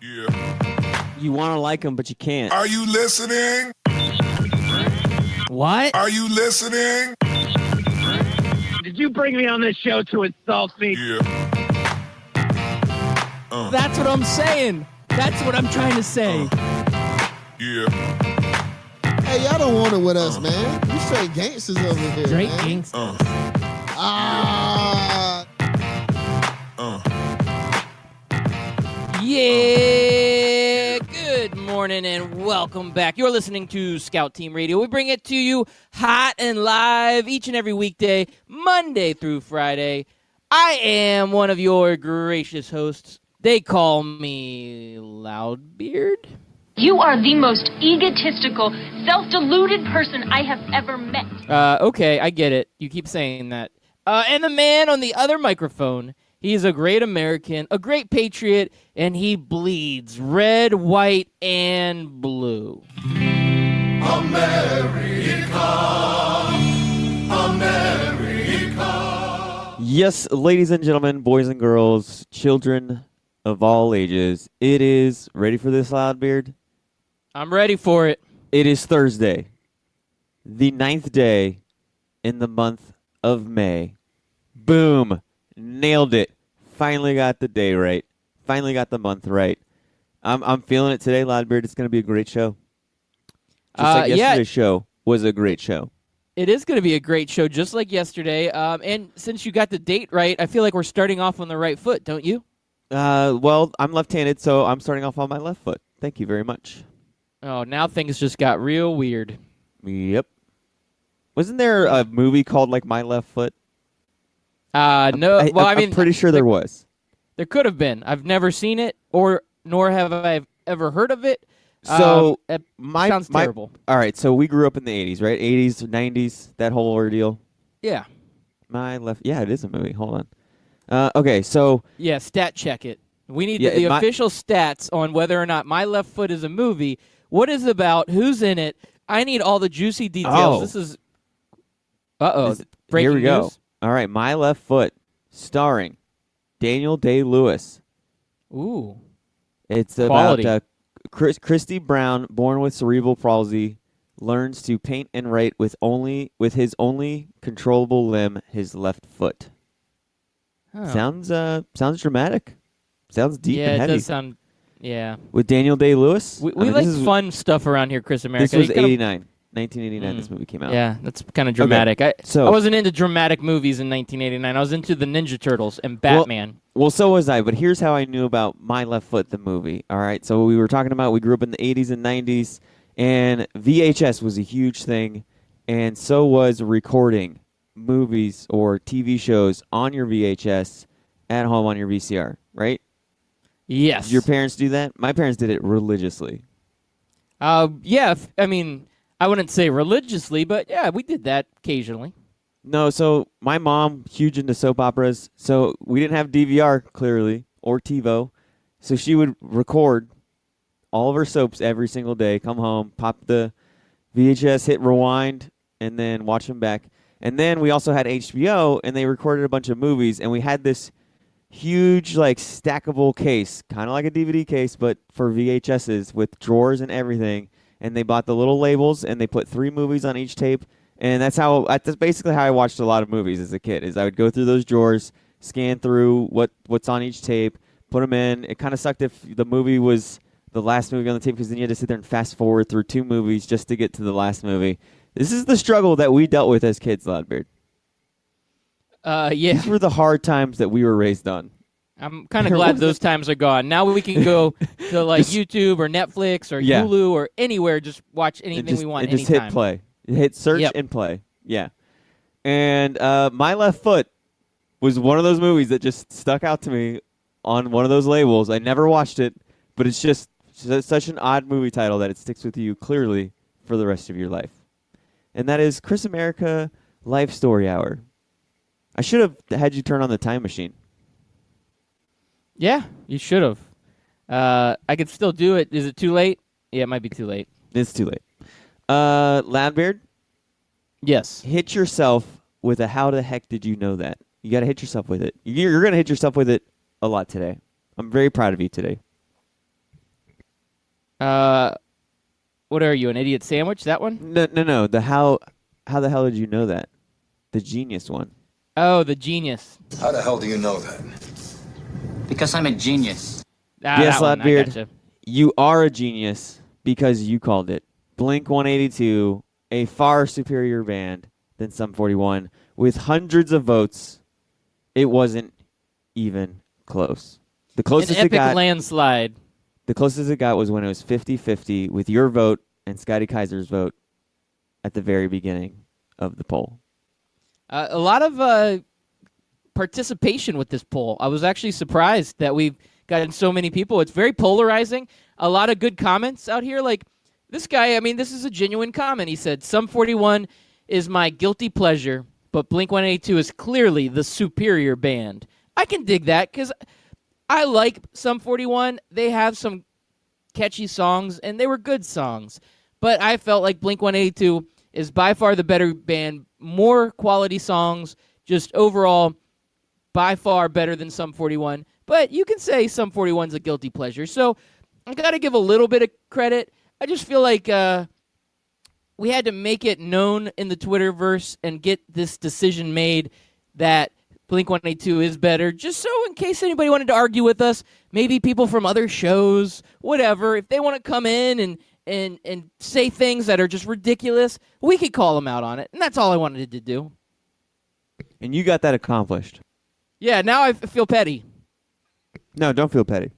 Yeah. You want to like them, but you can't. Are you listening? What? Are you listening? Did you bring me on this show to insult me? Yeah. That's what I'm saying. That's what I'm trying to say. Yeah. Hey, y'all don't want it with us, man. We straight gangsters over here. Straight man. gangsters. Yeah. Good morning and welcome back. You're listening to Scout Team Radio. We bring it to you hot and live each and every weekday, Monday through Friday. I am one of your gracious hosts. They call me Loudbeard. You are the most egotistical, self-deluded person I have ever met. Okay, I get it. You keep saying that. And the man on the other microphone, he's a great American, a great patriot, and he bleeds red, white, and blue. Yes, ladies and gentlemen, boys and girls, children of all ages, it is, ready for this, Loudbeard? I'm ready for it. It is Thursday, the 9th day in the month of May. Boom. Nailed it. Finally got the day right. Finally got the month right. I'm feeling it today, Loudbeard. It's going to be a great show. Just like yesterday's show was a great show. It is going to be a great show, just like yesterday. And since you got the date right, I feel like we're starting off on the right foot, don't you? Well, I'm left-handed, so I'm starting off on my left foot. Thank you very much. Oh, now things just got real weird. Yep. Wasn't there a movie called, like, My Left Foot? No. I'm pretty sure there was. There could have been. I've never seen it, nor have I ever heard of it. So it sounds terrible. All right, so we grew up in the 80s, right? 80s, 90s, that whole ordeal. Yeah. Yeah, it is a movie. Hold on. Okay, so... Yeah, stat check it. We need the official stats on whether or not My Left Foot is a movie. What is it about? Who's in it? I need all the juicy details. Oh. This is... Here we go. News? All right, My Left Foot, starring Daniel Day-Lewis. Ooh. It's Quality. about Christy Brown, born with cerebral palsy, learns to paint and write with his only controllable limb, his left foot. Huh. Sounds dramatic. Sounds deep and Yeah, it heavy. does sound... Yeah. With Daniel Day-Lewis. We like fun stuff around here, Chris America. This was 1989. This movie came out. Yeah, that's kind of dramatic. Okay, I wasn't into dramatic movies in 1989. I was into the Ninja Turtles and Batman. Well, so was I, but here's how I knew about My Left Foot, the movie. All right, so we were talking about we grew up in the 80s and 90s, and VHS was a huge thing, and so was recording movies or TV shows on your VHS at home on your VCR, right? Yes. Did your parents do that? My parents did it religiously. Yeah, I mean, I wouldn't say religiously, but yeah, we did that occasionally. No, so my mom, huge into soap operas, so we didn't have DVR, clearly, or TiVo, so she would record all of her soaps every single day, come home, pop the VHS, hit rewind, and then watch them back. And then we also had HBO, and they recorded a bunch of movies, and we had this huge, like, stackable case, kind of like a DVD case, but for VHSs with drawers and everything. And they bought the little labels, and they put 3 movies on each tape. And that's basically how I watched a lot of movies as a kid, is I would go through those drawers, scan through what's on each tape, put them in. It kind of sucked if the movie was the last movie on the tape, because then you had to sit there and fast forward through 2 movies just to get to the last movie. This is the struggle that we dealt with as kids, Loudbeard. Yeah. These were the hard times that we were raised on. I'm kind of glad those times are gone. Now we can go to like YouTube or Netflix or Hulu or anywhere, just watch anything we want anytime. Just hit play. Hit search and play. Yeah. And My Left Foot was one of those movies that just stuck out to me on one of those labels. I never watched it, but it's just such an odd movie title that it sticks with you clearly for the rest of your life. And that is Chris America Life Story Hour. I should have had you turn on the time machine. Yeah, you should have. I could still do it. Is it too late? Yeah, it might be too late. It's too late. Loudbeard? Yes. Hit yourself with a how the heck did you know that? You got to hit yourself with it. You're going to hit yourself with it a lot today. I'm very proud of you today. What are you, an idiot sandwich? That one? No. The how the hell did you know that? The genius one. Oh, the genius. How the hell do you know that? Because I'm a genius. Yes, that one, I Loudbeard. gotcha. You are a genius because you called it. Blink 182, a far superior band than Sum 41, with hundreds of votes. It wasn't even close. The An closest epic it got. landslide. The closest it got was when it was 50-50 with your vote and Scotty Kaiser's vote at the very beginning of the poll. A lot of participation with this poll. I was actually surprised that we've gotten so many people. It's very polarizing. A lot of good comments out here. Like this guy, I mean, this is a genuine comment. He said, Sum 41 is my guilty pleasure, but Blink-182 is clearly the superior band. I can dig that because I like Sum 41. They have some catchy songs, and they were good songs. But I felt like Blink-182 is by far the better band, more quality songs, just overall by far better than Sum 41. But you can say Sum 41's a guilty pleasure. So I got to give a little bit of credit. I just feel like we had to make it known in the Twitterverse and get this decision made that Blink-182 is better, just so in case anybody wanted to argue with us, maybe people from other shows, whatever, if they want to come in and say things that are just ridiculous, we could call them out on it. And that's all I wanted to do. And you got that accomplished. Yeah, now I feel petty. No, don't feel petty.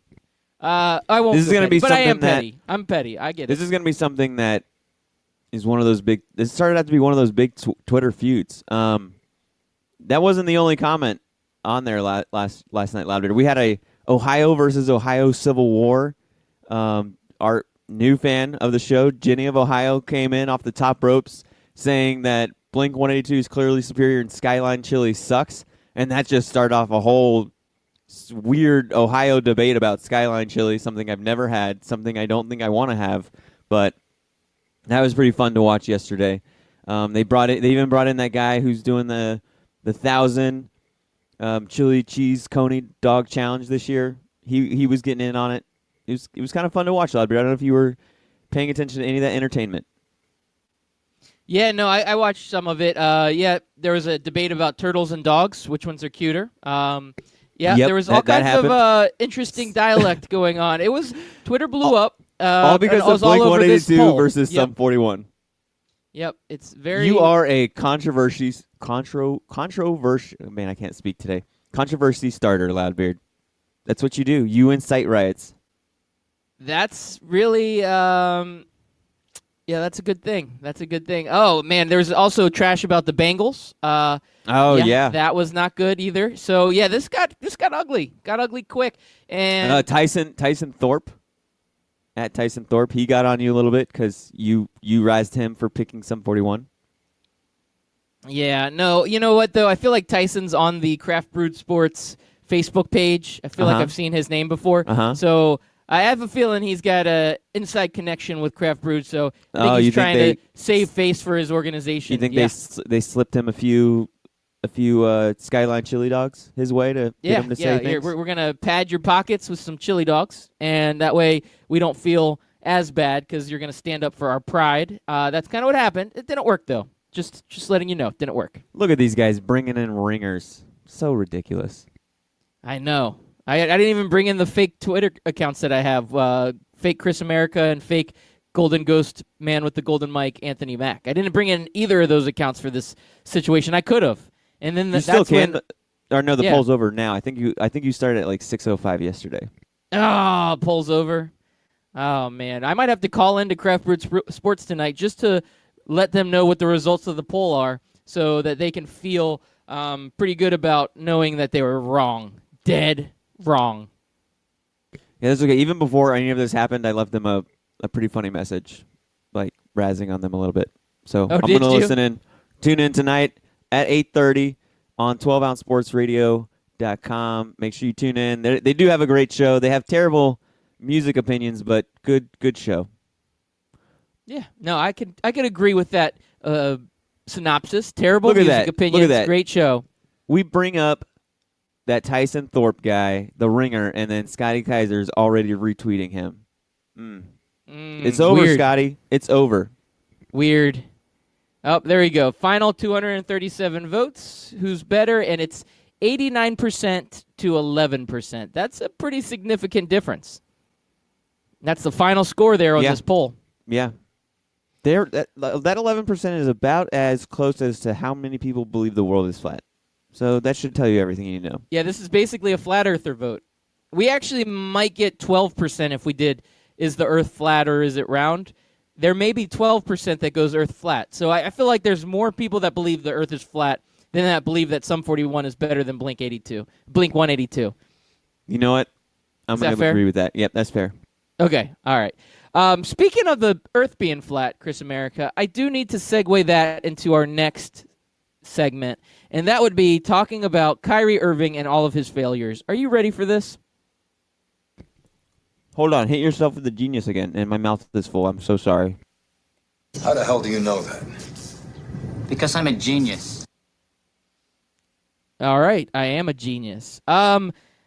I won't. This is going to be but I am something that- petty. I'm petty. I get it. This is going to be something that is one of those big. This started out to be one of those big Twitter feuds. That wasn't the only comment on there last night, Louder. We had a Ohio versus Ohio Civil War. Our new fan of the show, Jenny of Ohio, came in off the top ropes saying that Blink-182 is clearly superior and Skyline Chili sucks, and that just started off a whole weird Ohio debate about Skyline Chili, something I've never had, something I don't think I want to have, but that was pretty fun to watch yesterday. They even brought in that guy who's doing the 1,000 chili cheese coney dog challenge this year. He was getting in on it. It was kind of fun to watch, Ladby. I don't know if you were paying attention to any of that entertainment. Yeah, no, I watched some of it. Yeah, there was a debate about turtles and dogs, which ones are cuter. Yeah, Yep, there was all that kinds of interesting dialect going on. It was Twitter blew up. All because and it was of all over this Blink-182 poll. versus Yep. Sum 41. Yep, it's very. You are a controversy man, I can't speak today. Controversy starter, Loudbeard. That's what you do. You incite riots. That's really. Yeah, that's a good thing. That's a good thing. Oh man, there's also trash about the Bengals. Yeah. That was not good either. So yeah, this got ugly. Got ugly quick. And Tyson Thorpe. At Tyson Thorpe, he got on you a little bit because you rised him for picking Sum 41. yeah, no, you know what though? I feel like Tyson's on the Craft Brewed Sports Facebook page. I feel like I've seen his name before. So I have a feeling he's got a inside connection with Craft Brewed. So I think he's trying to save face for his organization. You think they slipped him a few Skyline chili dogs his way to get him to say things? Here, we're gonna pad your pockets with some chili dogs, and that way we don't feel as bad because you're gonna stand up for our pride. That's kind of what happened. It didn't work though. Just letting you know, it didn't work. Look at these guys bringing in ringers. So ridiculous. I know. I didn't even bring in the fake Twitter accounts that I have. Fake Chris America and fake Golden Ghost Man with the Golden Mic, Anthony Mack. I didn't bring in either of those accounts for this situation. I could have. And then You still that's can. when. Or no, the Yeah. poll's over now. I think you started at like 6:05 yesterday. Oh, polls over. Oh man, I might have to call into Craft Brewed Sports tonight just to let them know what the results of the poll are, so that they can feel pretty good about knowing that they were wrong, dead wrong. Yeah, that's okay. Even before any of this happened, I left them a pretty funny message, like razzing on them a little bit. So I'm did going to you? listen in. Tune in tonight at 8:30 on 12ouncesportsradio.com. Make sure you tune in. They do have a great show. They have terrible music opinions, but good show. Yeah, no, I could agree with that synopsis. Terrible Look at music that. opinions, Look at that. great show. We bring up that Tyson Thorpe guy, the ringer, and then Scotty Kaiser's already retweeting him. It's over, weird. Scotty. It's over. Weird. Oh, there you go. Final 237 votes. Who's better? And it's 89% to 11%. That's a pretty significant difference. That's the final score there on this poll. Yeah. That 11% is about as close as to how many people believe the world is flat. So that should tell you everything you know. Yeah, this is basically a flat earther vote. We actually might get 12% if we did, is the earth flat or is it round? There may be 12% that goes earth flat. So I feel like there's more people that believe the earth is flat than that believe that Sum 41 is better than Blink 182. You know what? I'm going to agree with that. Yep, that's fair. Okay, all right. Speaking of the earth being flat, Chris America, I do need to segue that into our next segment, and that would be talking about Kyrie Irving and all of his failures. Are you ready for this? Hold on. Hit yourself with the genius again, and my mouth is full. I'm so sorry. How the hell do you know that? Because I'm a genius. All right, I am a genius.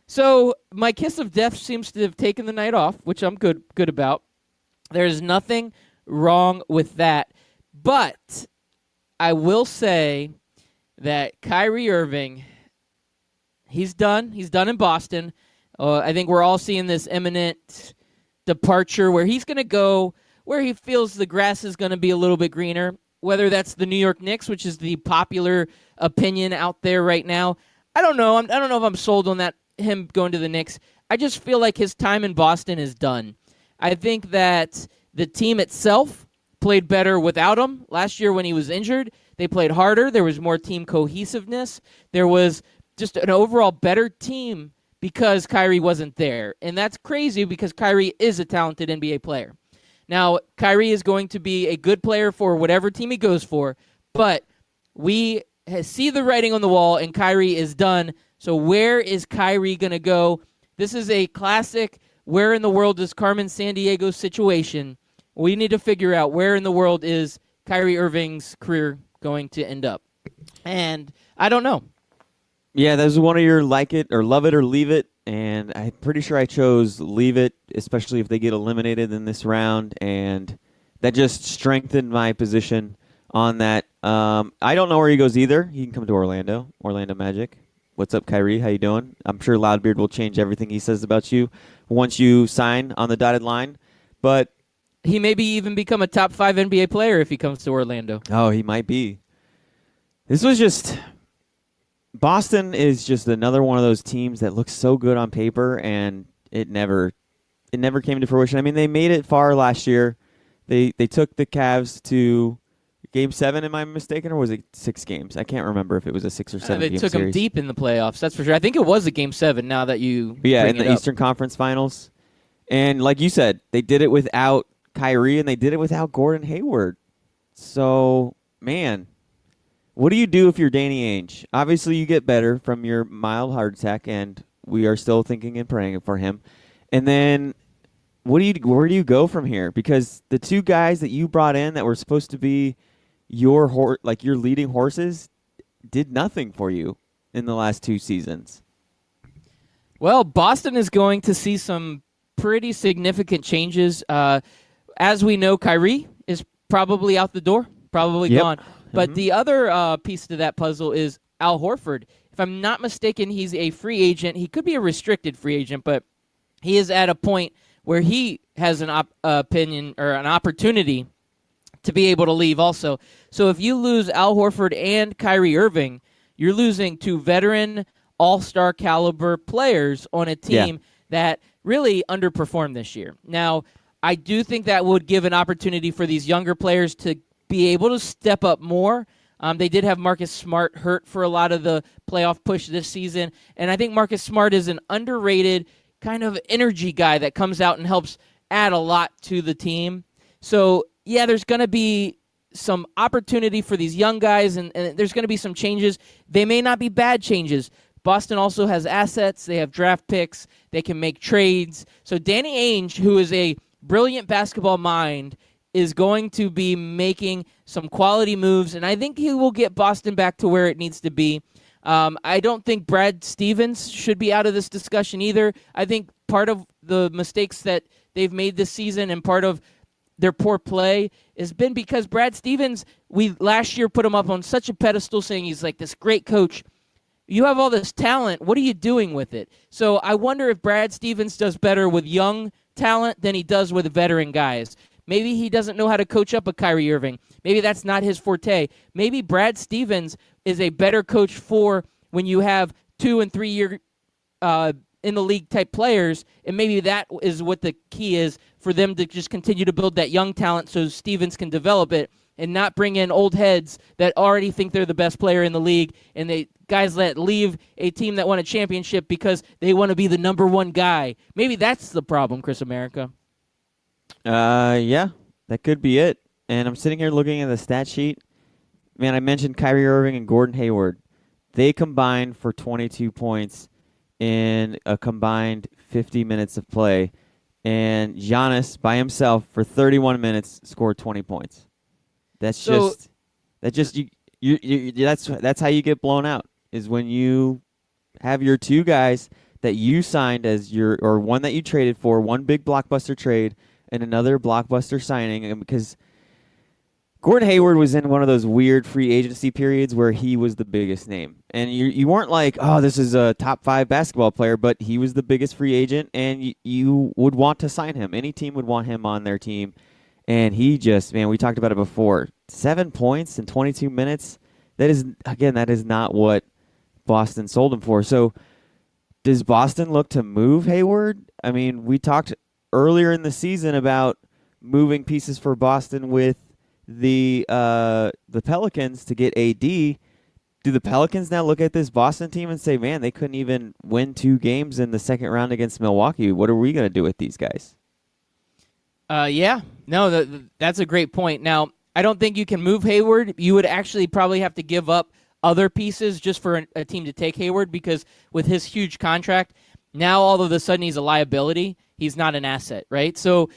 So my kiss of death seems to have taken the night off, which I'm good about. There's nothing wrong with that. But I will say that Kyrie Irving, he's done. He's done in Boston. I think we're all seeing this imminent departure where he's going to go where he feels the grass is going to be a little bit greener, whether that's the New York Knicks, which is the popular opinion out there right now. I don't know. I don't know if I'm sold on that, him going to the Knicks. I just feel like his time in Boston is done. I think that the team itself played better without him. Last year when he was injured, they played harder. There was more team cohesiveness. There was just an overall better team because Kyrie wasn't there. And that's crazy because Kyrie is a talented NBA player. Now, Kyrie is going to be a good player for whatever team he goes for, but we see the writing on the wall, and Kyrie is done. So where is Kyrie going to go? This is a classic where in the world is Carmen Sandiego situation. We need to figure out where in the world is Kyrie Irving's career going to end up. And I don't know. Yeah, that's one of your like it or love it or leave it. And I'm pretty sure I chose leave it, especially if they get eliminated in this round. And that just strengthened my position on that. I don't know where he goes either. He can come to Orlando Magic. What's up, Kyrie? How you doing? I'm sure Loudbeard will change everything he says about you once you sign on the dotted line. But he maybe even become a top 5 NBA player if he comes to Orlando. Oh, he might be. This was just... Boston is just another one of those teams that looks so good on paper, and it never came to fruition. I mean, they made it far last year. They took the Cavs to Game 7, am I mistaken, or was it 6 games? I can't remember if it was a 6 or 7 game series. They took them deep in the playoffs, that's for sure. I think it was a Game 7 now that you Yeah, bring in it the up. Eastern Conference Finals. And like you said, they did it without Kyrie, and they did it without Gordon Hayward. So, man... What do you do if you're Danny Ainge? Obviously, you get better from your mild heart attack, and we are still thinking and praying for him. And then, where do you go from here? Because the two guys that you brought in that were supposed to be your leading horses did nothing for you in the last 2 seasons. Well, Boston is going to see some pretty significant changes. As we know, Kyrie is probably out the door, probably gone. But the other piece to that puzzle is Al Horford. If I'm not mistaken, he's a free agent. He could be a restricted free agent, but he is at a point where he has an opinion or an opportunity to be able to leave also. So if you lose Al Horford and Kyrie Irving, you're losing 2 veteran all-star caliber players on a team that really underperformed this year. Now, I do think that would give an opportunity for these younger players to be able to step up more. They did have Marcus Smart hurt for a lot of the playoff push this season, and I think Marcus Smart is an underrated kind of energy guy that comes out and helps add a lot to the team. So, yeah, there's going to be some opportunity for these young guys, and there's going to be some changes. They may not be bad changes. Boston also has assets. They have draft picks. They can make trades. So Danny Ainge, who is a brilliant basketball mind, is going to be making some quality moves, and I think he will get Boston back to where it needs to be. I don't think Brad Stevens should be out of this discussion either. I think part of the mistakes that they've made this season and part of their poor play has been because Brad Stevens, we last year put him up on such a pedestal saying he's like this great coach. You have all this talent. What are you doing with it? So I wonder if Brad Stevens does better with young talent than he does with veteran guys. Maybe he doesn't know how to coach up a Kyrie Irving. Maybe that's not his forte. Maybe Brad Stevens is a better coach for when you have 2 and 3 year in the league type players, and maybe that is what the key is for them to just continue to build that young talent so Stevens can develop it and not bring in old heads that already think they're the best player in the league and they guys that leave a team that won a championship because they want to be the number one guy. Maybe that's the problem, Chris America. Yeah, that could be it. And I'm sitting here looking at the stat sheet. Man, I mentioned Kyrie Irving and Gordon Hayward. They combined for 22 points in a combined 50 minutes of play. And Giannis, by himself, for 31 minutes, scored 20 points. That's that's how you get blown out, is when you have your two guys that you signed as or one that you traded for, one big blockbuster trade, and another blockbuster signing, and because Gordon Hayward was in one of those weird free agency periods where he was the biggest name. And you weren't like, oh, this is a top 5 basketball player, but he was the biggest free agent, and you would want to sign him. Any team would want him on their team. And he just, man, we talked about it before. 7 points in 22 minutes. That is not what Boston sold him for. So does Boston look to move Hayward? I mean, we talked earlier in the season about moving pieces for Boston with the Pelicans to get AD. Do the Pelicans now look at this Boston team and say, man, they couldn't even win 2 games in the second round against Milwaukee? What are we going to do with these guys? Yeah. No, that's a great point. Now, I don't think you can move Hayward. You would actually probably have to give up other pieces just for a team to take Hayward, because with his huge contract, now all of a sudden he's a liability. He's not an asset, right? So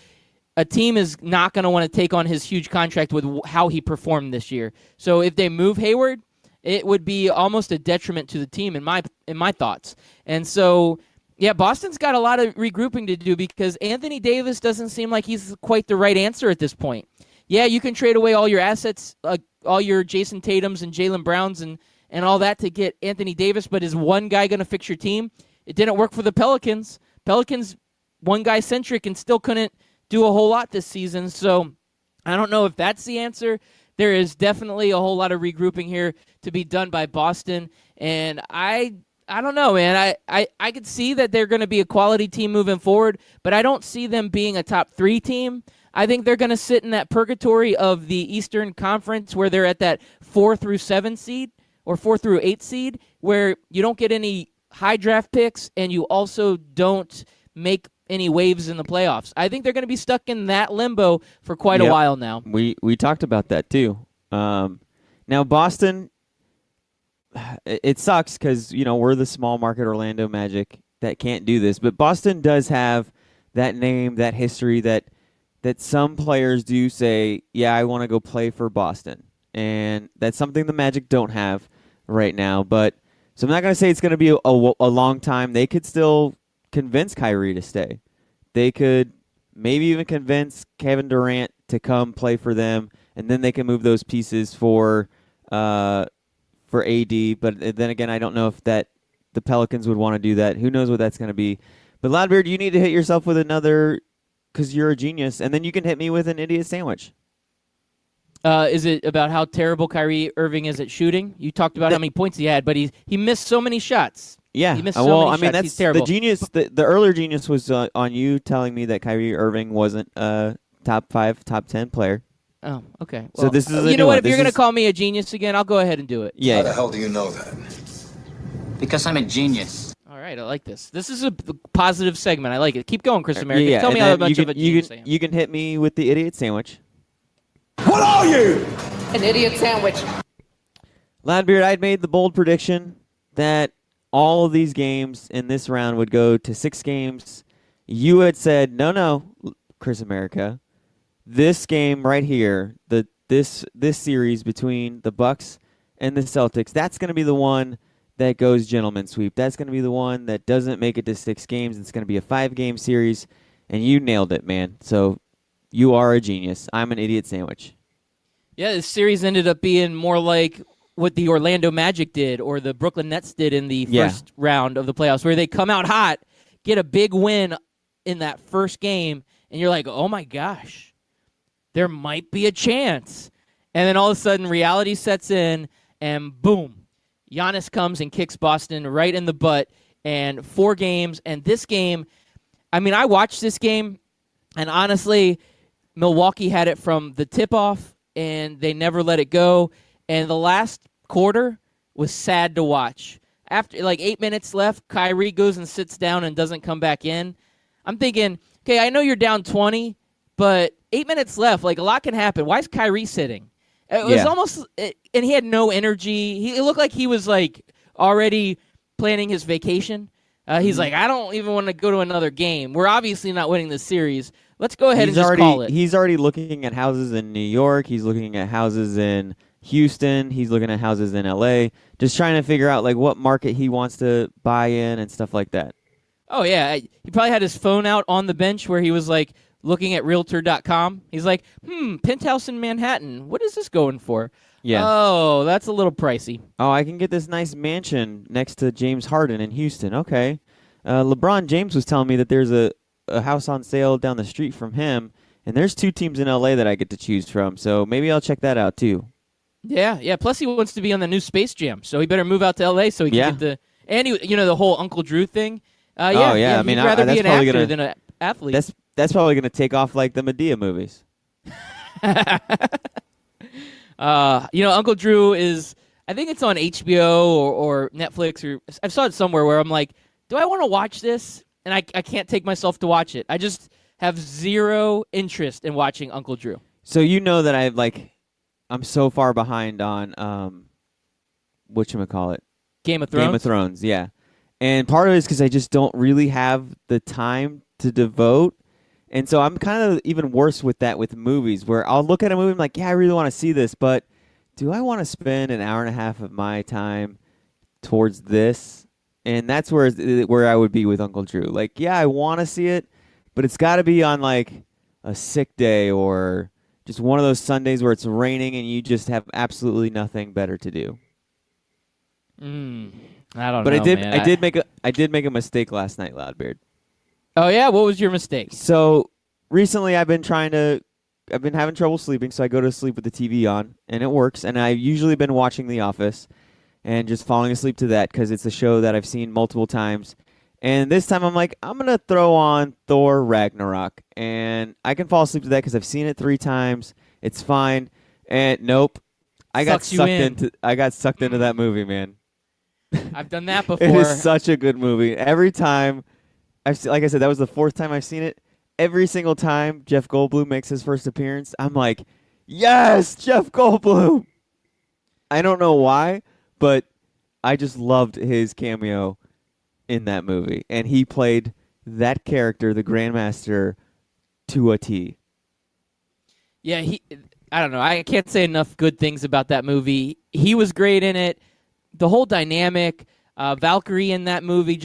a team is not going to want to take on his huge contract with how he performed this year. So if they move Hayward, it would be almost a detriment to the team in my thoughts. And so, yeah, Boston's got a lot of regrouping to do because Anthony Davis doesn't seem like he's quite the right answer at this point. Yeah, you can trade away all your assets, all your Jason Tatums and Jaylen Browns and all that to get Anthony Davis, but is one guy going to fix your team? It didn't work for the Pelicans. Pelicans, one guy centric and still couldn't do a whole lot this season. So I don't know if that's the answer. There is definitely a whole lot of regrouping here to be done by Boston, and I don't know, man. I could see that they're going to be a quality team moving forward, but I don't see them being a top 3 team. I think they're going to sit in that purgatory of the Eastern Conference where they're at that 4 through 7 seed or 4 through 8 seed, where you don't get any high draft picks and you also don't make any waves in the playoffs. I think they're going to be stuck in that limbo for quite a while now. We talked about that too. Now Boston, it sucks because we're the small market Orlando Magic that can't do this, but Boston does have that name, that history that some players do say, yeah, I want to go play for Boston, and that's something the Magic don't have right now. But so I'm not going to say it's going to be a long time. They could still convince Kyrie to stay. They could maybe even convince Kevin Durant to come play for them, and then they can move those pieces for AD. But then again, I don't know if the Pelicans would want to do that. Who knows what that's going to be. But Loudbeard, you need to hit yourself with another, because you're a genius, and then you can hit me with an idiot sandwich. Is it about how terrible Kyrie Irving is at shooting? You talked about how many points he had, but he missed so many shots. Yeah, he missed so many shots. that's He's terrible. The genius. The earlier genius was on you telling me that Kyrie Irving wasn't a top 5, top 10 player. Oh, okay. Well, so this is you know what? If you're going to call me a genius again, I'll go ahead and do it. Yeah. How the hell do you know that? Because I'm a genius. All right, I like this. This is a positive segment. I like it. Keep going, Chris America. Yeah, Tell me how much of a genius I am. You can hit me with the idiot sandwich. What are you? An idiot sandwich. Loudbeard, I'd made the bold prediction that all of these games in this round would go to 6 games. You had said, no, Chris America. This game right here, this series between the Bucks and the Celtics, that's going to be the one that goes gentleman sweep. That's going to be the one that doesn't make it to 6 games. It's going to be a 5-game series, and you nailed it, man. So you are a genius. I'm an idiot sandwich. Yeah, this series ended up being more like what the Orlando Magic did or the Brooklyn Nets did in the first round of the playoffs, where they come out hot, get a big win in that first game, and you're like, oh my gosh, there might be a chance. And then all of a sudden reality sets in, and boom, Giannis comes and kicks Boston right in the butt, and 4 games. And this game, I mean, I watched this game, and honestly, Milwaukee had it from the tip-off, and they never let it go. And the last quarter was sad to watch. After like 8 minutes left, Kyrie goes and sits down and doesn't come back in. I'm thinking, okay, I know you're down 20, but 8 minutes left. Like, a lot can happen. Why is Kyrie sitting? It was almost, and he had no energy. It looked like he was like already planning his vacation. He's like, I don't even want to go to another game. We're obviously not winning this series. Let's go ahead and just call it. He's already looking at houses in New York. He's looking at houses in Houston. He's looking at houses in L.A. Just trying to figure out like what market he wants to buy in and stuff like that. Oh, yeah. He probably had his phone out on the bench where he was like looking at Realtor.com. He's like, penthouse in Manhattan. What is this going for? Yeah. Oh, that's a little pricey. Oh, I can get this nice mansion next to James Harden in Houston. Okay. LeBron James was telling me that there's a house on sale down the street from him, and there's 2 teams in L.A. that I get to choose from, so maybe I'll check that out too. Yeah. Plus, he wants to be on the new Space Jam, so he better move out to L.A. so he can get the and he, the whole Uncle Drew thing. I mean, he'd rather be an actor gonna, than an athlete. That's probably going to take off like the Medea movies. Uncle Drew is, I think it's on HBO or Netflix, or I saw it somewhere where I'm like, do I want to watch this? And I can't take myself to watch it. I just have zero interest in watching Uncle Drew. So you know that I'm so far behind on whatchamacallit? Game of Thrones? Game of Thrones, yeah. And part of it is because I just don't really have the time to devote. And so I'm kind of even worse with that with movies, where I'll look at a movie and I'm like, yeah, I really want to see this, but do I want to spend an hour and a half of my time towards this? And that's where I would be with Uncle Drew. Like, yeah, I want to see it, but it's got to be on like a sick day or just one of those Sundays where it's raining and you just have absolutely nothing better to do. I don't know. But man. I did make a mistake last night, Loudbeard. Oh yeah, what was your mistake? So recently I've been having trouble sleeping, so I go to sleep with the TV on, and it works. And I've usually been watching The Office and just falling asleep to that because it's a show that I've seen multiple times. And this time I'm like, I'm going to throw on Thor Ragnarok. And I can fall asleep to that because I've seen it 3 times. It's fine. And nope. I got sucked into that movie, man. I've done that before. It is such a good movie. Every time, like I said, that was the 4th time I've seen it. Every single time Jeff Goldblum makes his first appearance, I'm like, yes, Jeff Goldblum. I don't know why, but I just loved his cameo in that movie. And he played that character, the Grandmaster, to a T. Yeah, I don't know. I can't say enough good things about that movie. He was great in it. The whole dynamic, Valkyrie in that movie,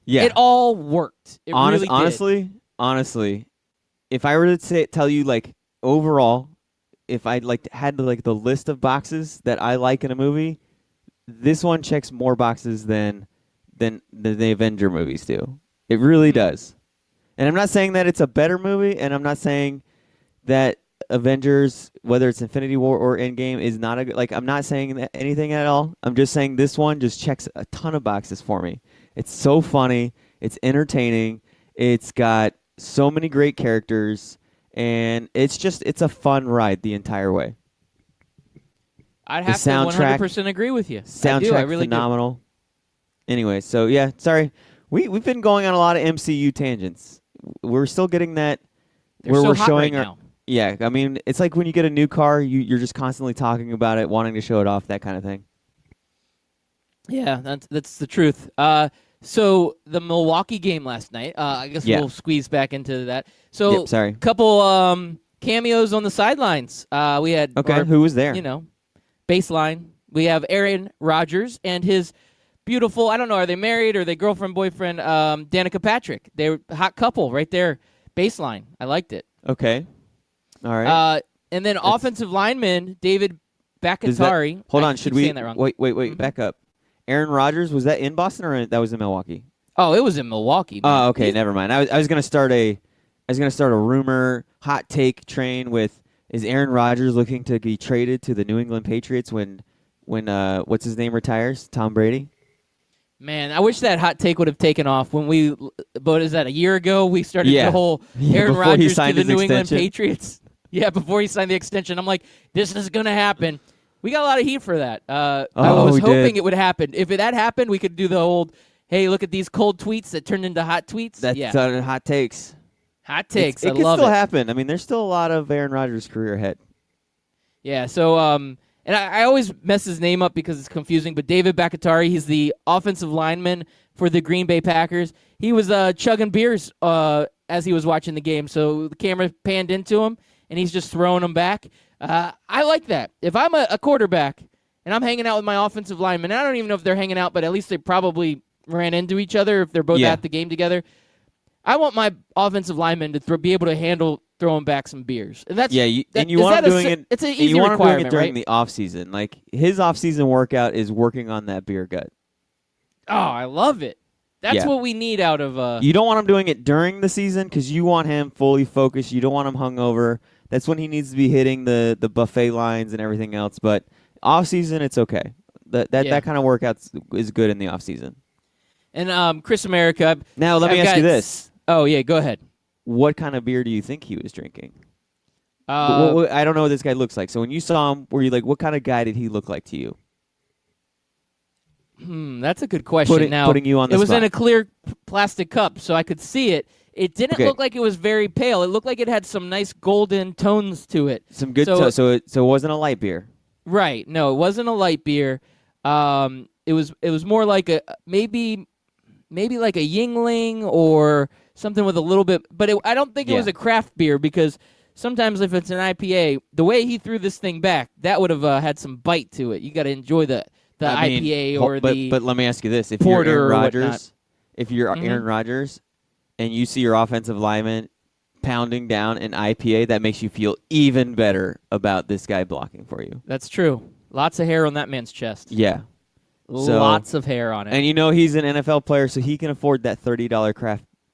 it all worked. It really did. Honestly, if I were to tell you like overall, if I had the list of boxes that I like in a movie, this one checks more boxes than the Avenger movies do. It really does. And I'm not saying that it's a better movie, and I'm not saying that Avengers, whether it's Infinity War or Endgame, is not I'm not saying anything at all. I'm just saying this one just checks a ton of boxes for me. It's so funny. It's entertaining. It's got so many great characters, and it's a fun ride the entire way. I'd have to 100% agree with you. Soundtrack I really phenomenal. Anyway, so yeah, sorry. We've been going on a lot of MCU tangents. We're still getting that where we're showing right now. Yeah, I mean, it's like when you get a new car, you're just constantly talking about it, wanting to show it off, that kind of thing. Yeah, that's the truth. So the Milwaukee game last night, I guess we'll squeeze back into that. So couple cameos on the sidelines. We had who was there? Baseline. We have Aaron Rodgers and his beautiful. I don't know. Are they married or are they girlfriend, boyfriend? Danica Patrick. They were a hot couple right there. Baseline. I liked it. Okay. All right. And then offensive lineman David Bakhtiari. Hold I on. keep Should we saying that wrong. wait? Back up. Aaron Rodgers, was that in Boston or that was in Milwaukee? Oh, it was in Milwaukee. Man. Oh, okay. Never mind. I was gonna start a rumor hot take train with, is Aaron Rodgers looking to be traded to the New England Patriots when what's his name retires? Tom Brady? Man, I wish that hot take would have taken off when what is that, a year ago? We started the whole Aaron before he Rodgers to signed the his New England extension. Patriots. Yeah, before he signed the extension. I'm like, this is going to happen. We got a lot of heat for that. I was hoping it would happen. If that happened, we could do the old, hey, look at these cold tweets that turned into hot tweets. That's hot takes. Hot takes. It I can love still it. happen. I mean, there's still a lot of Aaron Rodgers' career ahead. Yeah, so and I always mess his name up because it's confusing, but David Bakhtiari, he's the offensive lineman for the Green Bay Packers. He was chugging beers as he was watching the game, so the camera panned into him, and he's just throwing them back. I like that. If I'm a quarterback and I'm hanging out with my offensive lineman, and I don't even know if they're hanging out, but at least they probably ran into each other if they're both at the game together. I want my offensive lineman to be able to handle throwing back some beers. And that's and you want him doing it. It's an easy you want him requirement, doing it during right? the off season. Like his off season workout is working on that beer gut. Oh, I love it. That's what we need out of. You don't want him doing it during the season because you want him fully focused. You don't want him hungover. That's when he needs to be hitting the buffet lines and everything else. But off season, it's okay. That kind of workout is good in the off season. And Chris America. Now let me ask you this. Oh yeah, go ahead. What kind of beer do you think he was drinking? I don't know what this guy looks like. So when you saw him, were you like, what kind of guy did he look like to you? That's a good question. Putting you on the spot. It was in a clear plastic cup, so I could see it. It didn't look like it was very pale. It looked like it had some nice golden tones to it. Some good. So it wasn't a light beer. Right. No, it wasn't a light beer. It was more like a maybe like a Yingling or something with a little bit. But I don't think it was a craft beer because sometimes if it's an IPA, the way he threw this thing back, that would have had some bite to it. You got to enjoy the IPA or the. But let me ask you this: if porter you're Aaron or Rodgers, Aaron Rodgers, and you see your offensive lineman pounding down an IPA, that makes you feel even better about this guy blocking for you. That's true. Lots of hair on that man's chest. Yeah. Lots of hair on it. And he's an NFL player, so he can afford that $30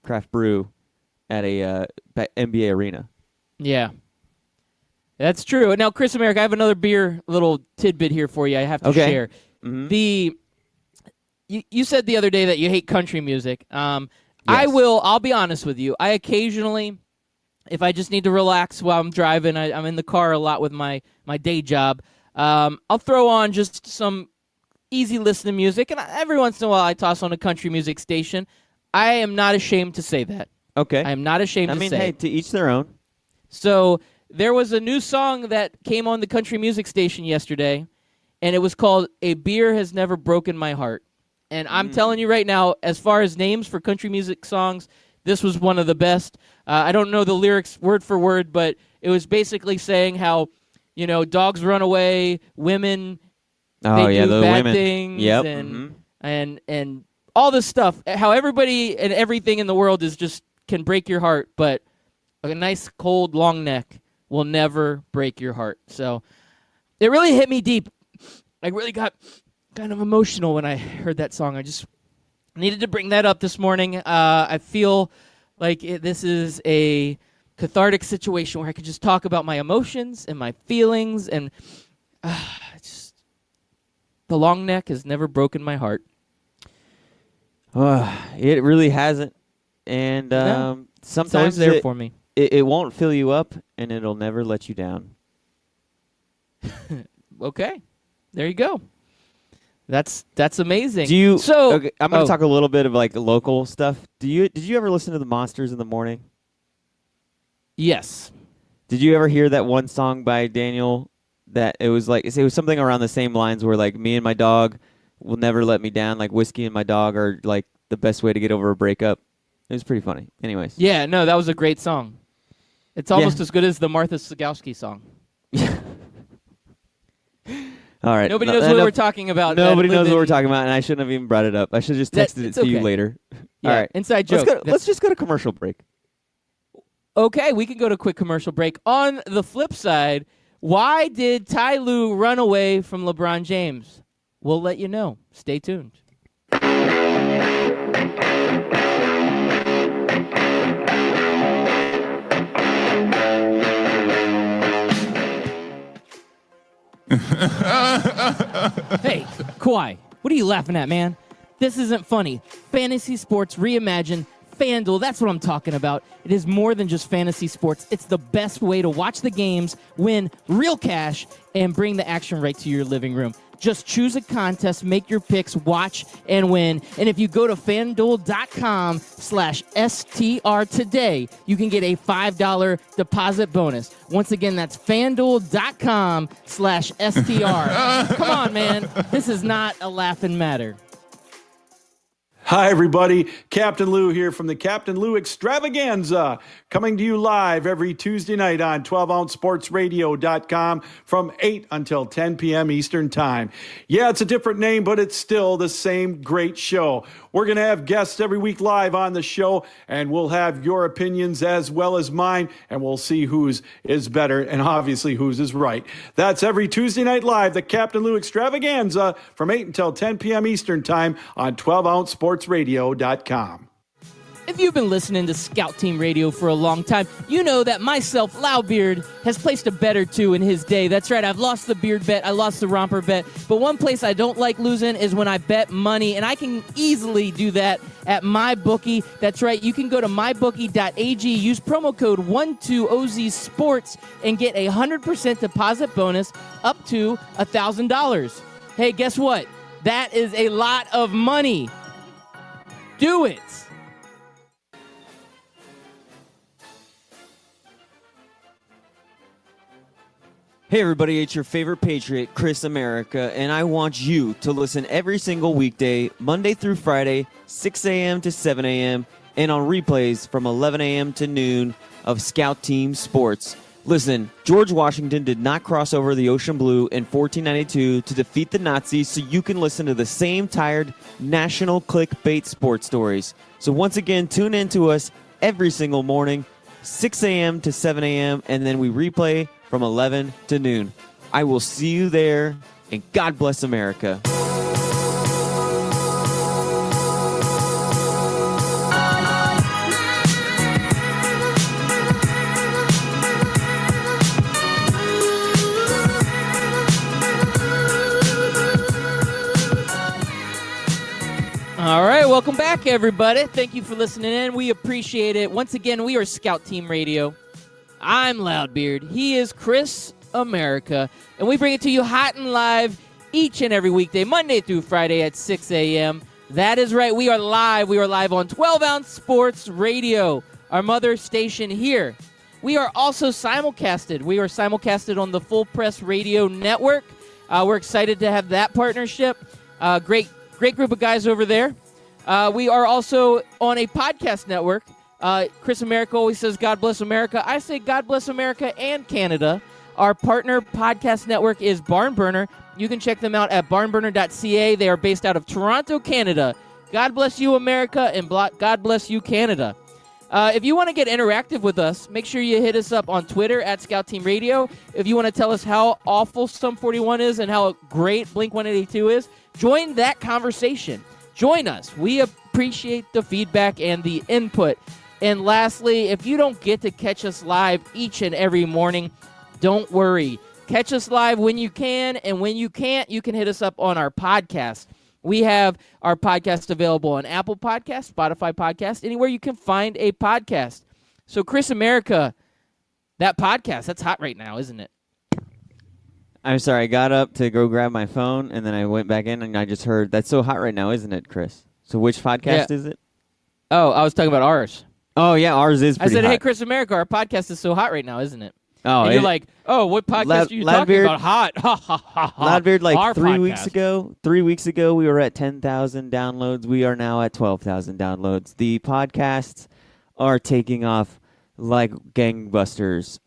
craft brew at a NBA arena. Yeah. That's true. Now, Chris America, I have another beer little tidbit here for you I have to share. Mm-hmm. You said the other day that you hate country music. Yes. I'll be honest with you. I occasionally, if I just need to relax while I'm driving, I'm in the car a lot with my day job, I'll throw on just some easy listening music, and every once in a while I toss on a country music station. I am not ashamed to say that. Okay. I am not ashamed to say. I mean, hey, to each their own. So there was a new song that came on the country music station yesterday, and it was called "A Beer Has Never Broken My Heart." And I'm telling you right now, as far as names for country music songs, this was one of the best. I don't know the lyrics word for word, but it was basically saying how, dogs run away, women, do bad things, yep. and all this stuff. How everybody and everything in the world can break your heart, but a nice cold long neck will never break your heart. So it really hit me deep. I really got kind of emotional when I heard that song. I just needed to bring that up this morning. I feel like this is a cathartic situation where I can just talk about my emotions and my feelings, and the long neck has never broken my heart. It really hasn't, and No. sometimes It's always there for me. It won't fill you up, and it'll never let you down. Okay, there you go. That's amazing. I'm going to talk a little bit of like local stuff. Did you ever listen to the Monsters in the Morning? Yes. Did you ever hear that one song by Daniel that it was something around the same lines where like me and my dog will never let me down, like whiskey and my dog are like the best way to get over a breakup. It was pretty funny. Anyways. Yeah, no, that was a great song. It's almost as good as the Martha Sagowski song. All right. Nobody knows what we're talking about. Nobody knows what we're talking about, and I shouldn't have even brought it up. I should have just texted it to you later. Yeah, All right. inside joke. Let's just go to commercial break. Okay, we can go to a quick commercial break. On the flip side, why did Ty Lue run away from LeBron James? We'll let you know. Stay tuned. Hey, Kawhi, what are you laughing at, man? This isn't funny. Fantasy sports reimagined. FanDuel, that's what I'm talking about. It is more than just fantasy sports. It's the best way to watch the games, win real cash, and bring the action right to your living room. Just choose a contest, make your picks, watch, and win. And if you go to FanDuel.com/STR today, you can get a $5 deposit bonus. Once again, that's FanDuel.com/STR. Come on, man. This is not a laughing matter. Hi, everybody. Captain Lou here from the Captain Lou Extravaganza, coming to you live every Tuesday night on 12ouncesportsradio.com from 8 until 10 p.m. Eastern Time. Yeah, it's a different name, but it's still the same great show. We're going to have guests every week live on the show, and we'll have your opinions as well as mine, and we'll see whose is better and obviously whose is right. That's every Tuesday night live, the Captain Lou Extravaganza from 8 until 10 p.m. Eastern Time on 12ouncesportsradio.com. If you've been listening to Scout Team Radio for a long time, you know that myself, Loudbeard, has placed a bet or two in his day. That's right, I've lost the beard bet, I lost the romper bet, but one place I don't like losing is when I bet money, and I can easily do that at MyBookie. That's right, you can go to mybookie.ag, use promo code 12OZSports, and get a 100% deposit bonus up to $1,000. Hey, guess what? That is a lot of money. Do it. Hey everybody, it's your favorite Patriot, Chris America, and I want you to listen every single weekday, Monday through Friday, 6 a.m. to 7 a.m., and on replays from 11 a.m. to noon of Scout Team Sports. Listen, George Washington did not cross over the ocean blue in 1492 to defeat the Nazis, so you can listen to the same tired national clickbait sports stories. So once again, tune in to us every single morning, 6 a.m. to 7 a.m., and then we replay from 11 to noon. I will see you there, and God bless America. All right, welcome back, everybody. Thank you for listening in. We appreciate it. Once again, we are Scout Team Radio. I'm Loudbeard. He is Chris America. And we bring it to you hot and live each and every weekday, Monday through Friday at 6 a.m. That is right. We are live. We are live on 12-Ounce Sports Radio, our mother station here. We are also simulcasted. We are simulcasted on the Full Press Radio Network. We're excited to have that partnership. Great group of guys over there. We are also on a podcast network. Chris America always says, God bless America. I say God bless America and Canada. Our partner podcast network is Barnburner. You can check them out at barnburner.ca. They are based out of Toronto, Canada. God bless you, America, and God bless you, Canada. If you want to get interactive with us, make sure you hit us up on Twitter at Scout Team Radio. If you want to tell us how awful Sum 41 is and how great Blink 182 is, join that conversation. Join us. We appreciate the feedback and the input. And lastly, if you don't get to catch us live each and every morning, don't worry. Catch us live when you can, and when you can't, you can hit us up on our podcast. We have our podcast available on Apple Podcasts, Spotify Podcasts, anywhere you can find a podcast. So, Chris America, that podcast, that's hot right now, isn't it? I'm sorry, I got up to go grab my phone, and then I went back in, and I just heard, that's so hot right now, isn't it, Chris? So which podcast is it? Oh, I was talking about ours. Oh, yeah, ours is pretty I said, hot. Hey, Chris America, our podcast is so hot right now, isn't it? Oh, and you're like, oh, what podcast are you talking about? Hot. Ha, ha, ha, ha. Loudbeard, like our 3 podcast. weeks ago, we were at 10,000 downloads. We are now at 12,000 downloads. The podcasts are taking off like gangbusters.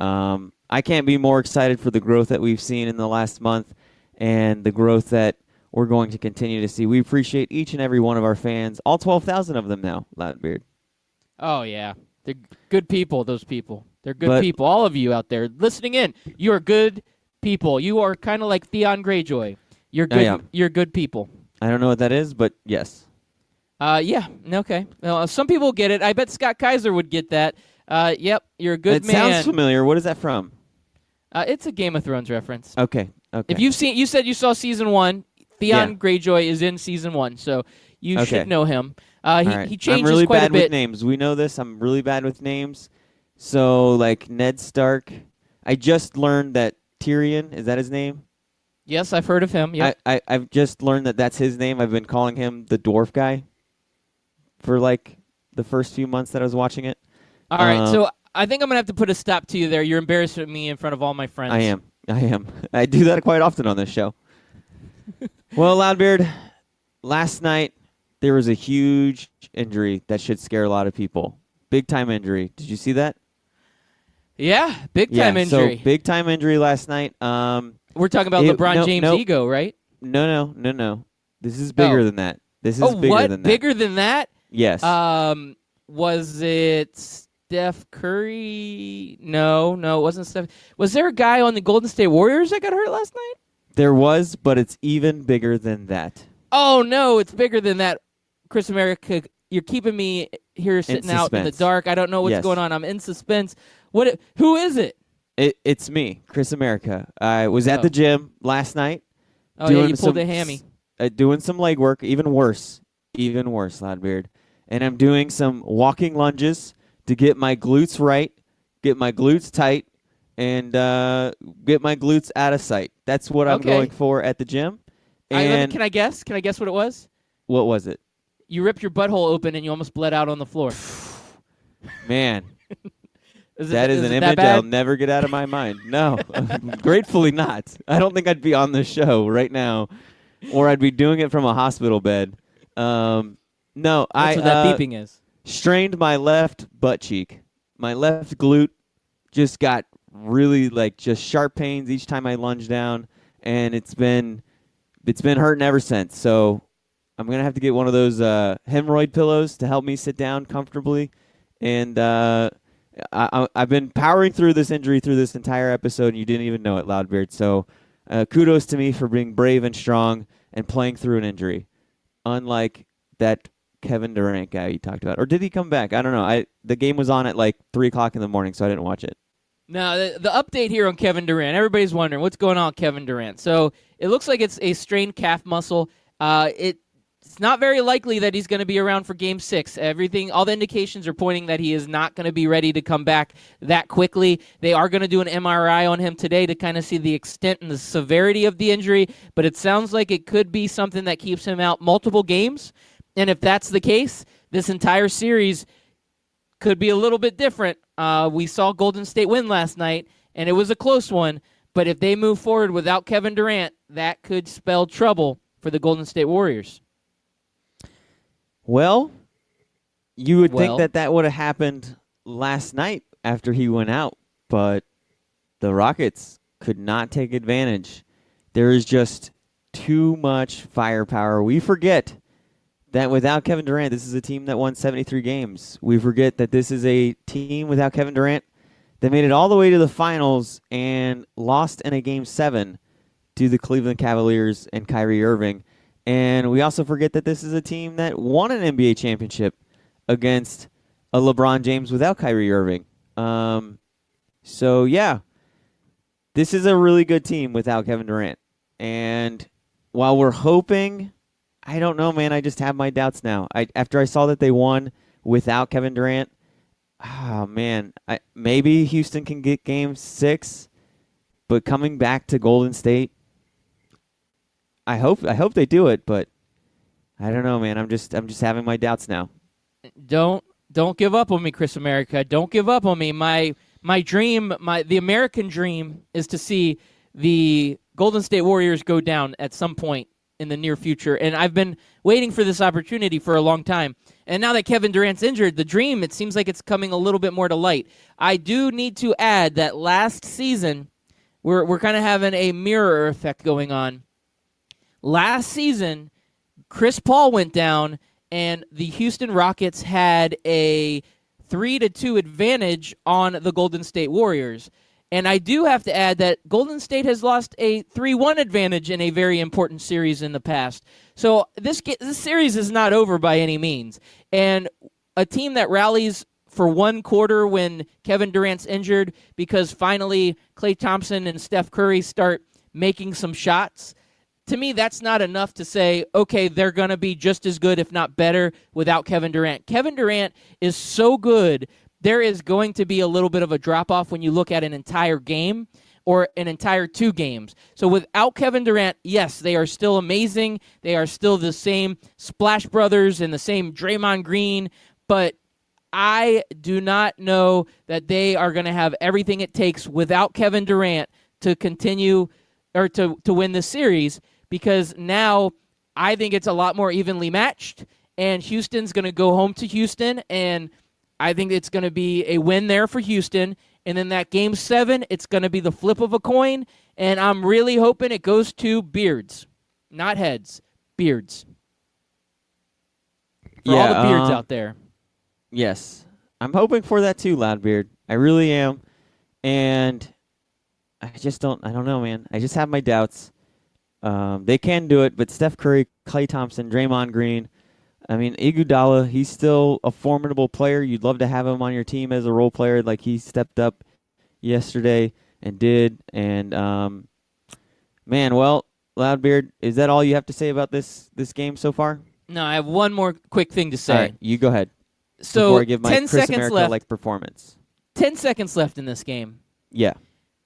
I can't be more excited for the growth that we've seen in the last month. and the growth that we're going to continue to see. We appreciate each and every one of our fans, all 12,000 of them now, Loudbeard. Oh, yeah. They're good people, those people. They're good people. All of you out there listening in, you are good people. You are kind of like Theon Greyjoy. You're good. You're good people. I don't know what that is, but yes. Yeah. Okay. Some people get it. I bet Scott Kaiser would get that. Yep. You're a good man. It sounds familiar. What is that from? It's a Game of Thrones reference. Okay. If you've seen, you said you saw season 1. Theon Greyjoy is in season 1, so you should know him. He changes I'm really quite bad a bit. with names. We know this. I'm really bad with names. So, like Ned Stark, I just learned that Tyrion, is that his name? Yes, I've heard of him. Yep. I've just learned that that's his name. I've been calling him the dwarf guy for like the first few months that I was watching it. All right, so I think I'm going to have to put a stop to you there. You're embarrassing me in front of all my friends. I am. I do that quite often on this show. Well, Loudbeard, last night there was a huge injury that should scare a lot of people. Big-time injury. Did you see that? Yeah, big-time injury. So big-time injury last night. We're talking about LeBron James' ego, right? No. This is bigger than that. This is bigger than that. Bigger than that? Yes. Was it Steph Curry? No, it wasn't Steph. Was there a guy on the Golden State Warriors that got hurt last night? There was, but it's even bigger than that. Oh, no, it's bigger than that. Chris America, you're keeping me here sitting out in the dark. I don't know what's going on. I'm in suspense. Who is it? It's me, Chris America. I was at the gym last night. Oh, yeah, you pulled a hammy. Doing some leg work, even worse, Loudbeard. And I'm doing some walking lunges to get my glutes right, get my glutes tight, and get my glutes out of sight. That's what I'm going for at the gym. And can I guess? Can I guess what it was? What was it? You ripped your butthole open and you almost bled out on the floor. Man. Is an image I'll never get out of my mind. No, gratefully not. I don't think I'd be on the show right now, or I'd be doing it from a hospital bed. No, That's what that beeping is. Strained my left butt cheek. My left glute just got really just sharp pains each time I lunge down, and it's been hurting ever since. So I'm gonna have to get one of those hemorrhoid pillows to help me sit down comfortably, and I've been powering through this injury through this entire episode, and you didn't even know it, Loudbeard. So kudos to me for being brave and strong and playing through an injury, unlike that Kevin Durant guy you talked about. Or did he come back? I don't know. The game was on at 3 o'clock in the morning, so I didn't watch it. Now, the update here on Kevin Durant, everybody's wondering what's going on with Kevin Durant. So it looks like it's a strained calf muscle. It's not very likely that he's going to be around for Game 6. All the indications are pointing that he is not going to be ready to come back that quickly. They are going to do an MRI on him today to kind of see the extent and the severity of the injury, but it sounds like it could be something that keeps him out multiple games. And if that's the case, this entire series could be a little bit different. We saw Golden State win last night, and it was a close one, but if they move forward without Kevin Durant, that could spell trouble for the Golden State Warriors. Well, you would think that would have happened last night after he went out, but the Rockets could not take advantage. There is just too much firepower. We forget that without Kevin Durant, this is a team that won 73 games. We forget that this is a team without Kevin Durant that made it all the way to the finals and lost in a Game 7 to the Cleveland Cavaliers and Kyrie Irving. And we also forget that this is a team that won an NBA championship against a LeBron James without Kyrie Irving. So, yeah, this is a really good team without Kevin Durant. And while we're hoping, I don't know, man, I just have my doubts now. After I saw that they won without Kevin Durant, maybe Houston can get Game 6, but coming back to Golden State, I hope they do it, but I don't know, man. I'm just having my doubts now. Don't give up on me, Chris America. Don't give up on me. My dream, the American dream, is to see the Golden State Warriors go down at some point in the near future, and I've been waiting for this opportunity for a long time. And now that Kevin Durant's injured, the dream, it seems like it's coming a little bit more to light. I do need to add that last season, we're kind of having a mirror effect going on. Last season, Chris Paul went down, and the Houston Rockets had a 3-2 advantage on the Golden State Warriors. And I do have to add that Golden State has lost a 3-1 advantage in a very important series in the past. So this series is not over by any means. And a team that rallies for one quarter when Kevin Durant's injured because finally Klay Thompson and Steph Curry start making some shots, to me that's not enough to say, okay, they're going to be just as good, if not better, without Kevin Durant. Kevin Durant is so good, there is going to be a little bit of a drop-off when you look at an entire game or an entire 2 games. So without Kevin Durant, yes, they are still amazing. They are still the same Splash Brothers and the same Draymond Green, but I do not know that they are going to have everything it takes without Kevin Durant to continue or to win this series, because now I think it's a lot more evenly matched, and Houston's going to go home to Houston, and I think it's going to be a win there for Houston. And then that Game 7, it's going to be the flip of a coin, and I'm really hoping it goes to beards. Not heads, beards. For all the beards out there. Yes. I'm hoping for that too, Loudbeard. I really am. And I don't know, man. I just have my doubts. They can do it, but Steph Curry, Klay Thompson, Draymond Green, I mean, Iguodala, he's still a formidable player. You'd love to have him on your team as a role player like he stepped up yesterday and did. And, man, well, Loudbeard, is that all you have to say about this game so far? No, I have one more quick thing to say. All right, you go ahead. So before I give my 10 Chris seconds America-like left. performance. 10 seconds left in this game. Yeah.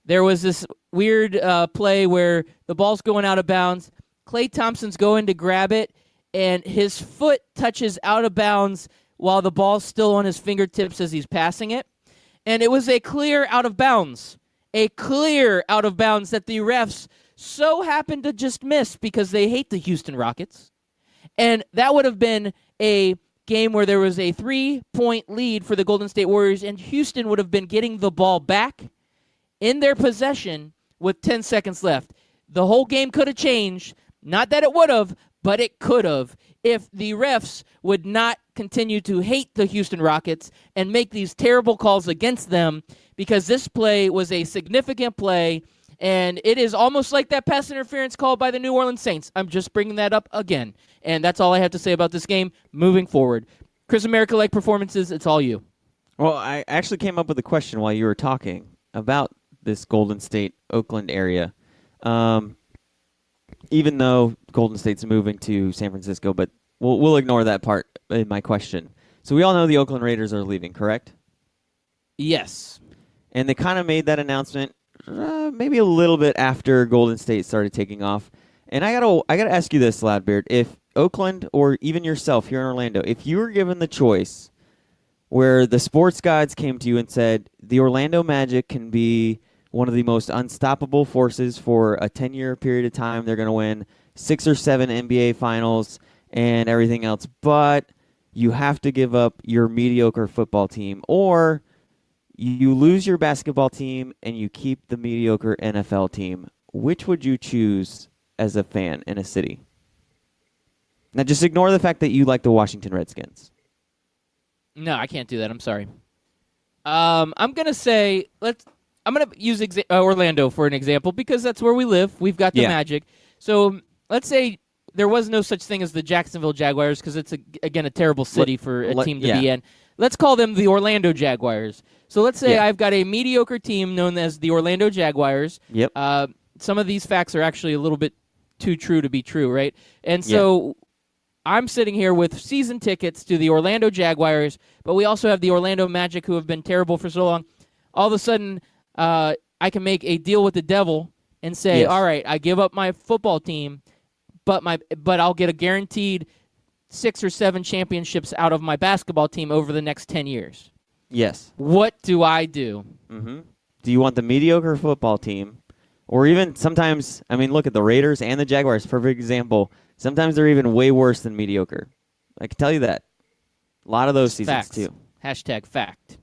There was this weird play where the ball's going out of bounds. Klay Thompson's going to grab it, and his foot touches out of bounds while the ball's still on his fingertips as he's passing it. And it was a clear out of bounds. A clear out of bounds that the refs so happened to just miss because they hate the Houston Rockets. And that would have been a game where there was a 3-point lead for the Golden State Warriors, and Houston would have been getting the ball back in their possession with 10 seconds left. The whole game could have changed. Not that it would have, but it could have if the refs would not continue to hate the Houston Rockets and make these terrible calls against them, because this play was a significant play, and it is almost like that pass interference call by the New Orleans Saints. I'm just bringing that up again, and that's all I have to say about this game moving forward. Chris America-like performances, it's all you. Well, I actually came up with a question while you were talking about this Golden State, Oakland area. Even though Golden State's moving to San Francisco, but we'll ignore that part in my question. So we all know the Oakland Raiders are leaving, correct? Yes. And they kind of made that announcement maybe a little bit after Golden State started taking off. And I gotta ask you this, Loudbeard. If Oakland or even yourself here in Orlando, if you were given the choice where the sports gods came to you and said the Orlando Magic can be one of the most unstoppable forces for a 10-year period of time. They're going to win 6 or 7 NBA finals and everything else. But you have to give up your mediocre football team, or you lose your basketball team and you keep the mediocre NFL team. Which would you choose as a fan in a city? Now, just ignore the fact that you like the Washington Redskins. No, I can't do that. I'm sorry. I'm going to say I'm going to use Orlando for an example because that's where we live. We've got the Magic. So let's say there was no such thing as the Jacksonville Jaguars because it's, again, a terrible city for a team to be in. Let's call them the Orlando Jaguars. So let's say I've got a mediocre team known as the Orlando Jaguars. Yep. Some of these facts are actually a little bit too true to be true, right? And so I'm sitting here with season tickets to the Orlando Jaguars, but we also have the Orlando Magic who have been terrible for so long. All of a sudden, I can make a deal with the devil and say, all right, I give up my football team, but I'll get a guaranteed 6 or 7 championships out of my basketball team over the next 10 years. Yes. What do I do? Mm-hmm. Do you want the mediocre football team? Or even sometimes, I mean, look at the Raiders and the Jaguars, perfect example. Sometimes they're even way worse than mediocre. I can tell you that. A lot of those seasons, Facts. too. Hashtag fact.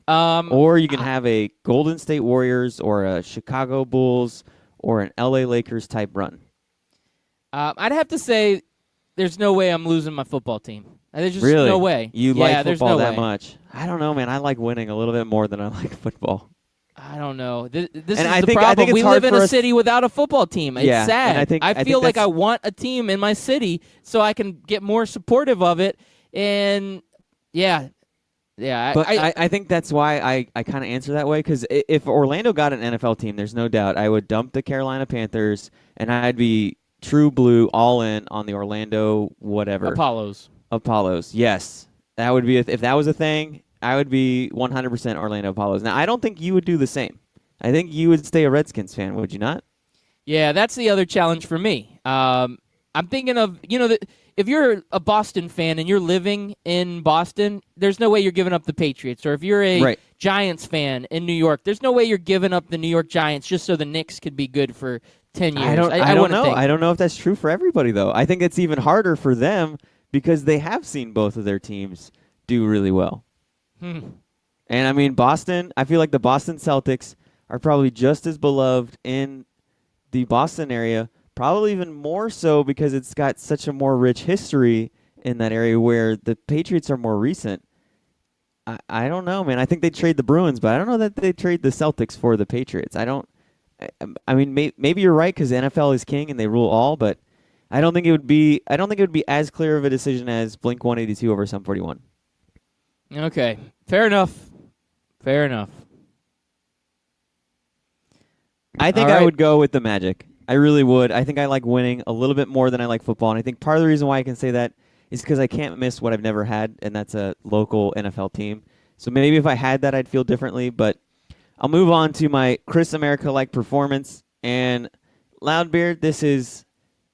Or you can have a Golden State Warriors or a Chicago Bulls or an LA Lakers type run. I'd have to say there's no way I'm losing my football team. There's just Really? no way. You yeah, like there's football no that way. much? I don't know, man. I like winning a little bit more than I like football. I don't know. This And is I the think problem. it's We hard live in for a us- city without a football team. It's Yeah, sad. and I think feel like I that's- want a team in my city so I can get more supportive of it. And yeah. But I think that's why I kind of answer that way, because if Orlando got an NFL team, there's no doubt I would dump the Carolina Panthers, and I'd be true blue, all in on the Orlando whatever. Apollos, yes. That would be, if that was a thing, I would be 100% Orlando Apollos. Now, I don't think you would do the same. I think you would stay a Redskins fan, would you not? Yeah, that's the other challenge for me. I'm thinking of, if you're a Boston fan and you're living in Boston, there's no way you're giving up the Patriots. Or if you're a Giants fan in New York, there's no way you're giving up the New York Giants just so the Knicks could be good for 10 years. I don't know. Think. I don't know if that's true for everybody, though. I think it's even harder for them because they have seen both of their teams do really well. And I mean, Boston, I feel like the Boston Celtics are probably just as beloved in the Boston area, probably even more so because it's got such a more rich history in that area, where the Patriots are more recent. I don't know, man. I think they trade the Bruins, but I don't know that they trade the Celtics for the Patriots. I mean, maybe you're right because the NFL is king and they rule all, but I don't think it would be as clear of a decision as Blink 182 over Sum 41. Okay, fair enough. I think All right. I would go with the Magic. I really would. I think I like winning a little bit more than I like football, and I think part of the reason why I can say that is because I can't miss what I've never had, and that's a local NFL team. So maybe if I had that, I'd feel differently, but I'll move on to my Chris America-like performance. And Loudbeard, this is